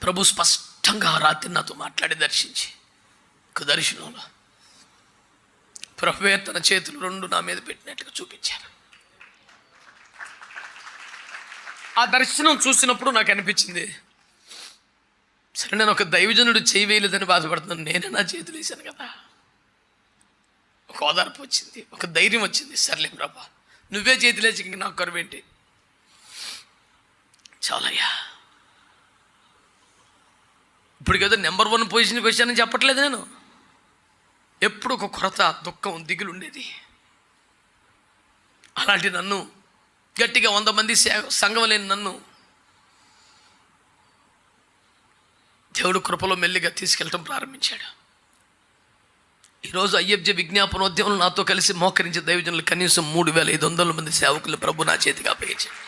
ప్రభు స్పష్టంగా ఆ రాత్రి నాతో మాట్లాడి దర్శించి ఒక దర్శనంలో ప్రభువే తన చేతులు రెండు నా మీద పెట్టినట్టుగా చూపించారు. ఆ దర్శనం చూసినప్పుడు నాకు అనిపించింది, సరే నేను ఒక దైవజనుడు చేయి వేయలేదని బాధపడుతున్నాను, నేనే నా చేతులు వేసాను కదా. ఒక ఓదార్పు వచ్చింది, ఒక ధైర్యం వచ్చింది. సర్లే ప్రభా, నువ్వే చేతులేసి ఇంక నాకు కరువేంటి, చాలయ్యా. ఇప్పుడు కదా నెంబర్ 1 పొజిషన్కి వచ్చానని చెప్పట్లేదు నేను. ఎప్పుడు ఒక కొరత, దుఃఖం, దిగులు ఉండేది. అలాంటి నన్ను గట్టిగా 100 మంది సంఘం లేని నన్ను దేవుడు కృపలో మెల్లిగా తీసుకెళ్ళటం ప్రారంభించాడు. ఈరోజు IFJ విజ్ఞాపనోద్యమంలో నాతో కలిసి మోకరించే దైవజనులు కనీసం 3500 మంది సేవకులు ప్రభు నా చేతికి అప్పగించాడు.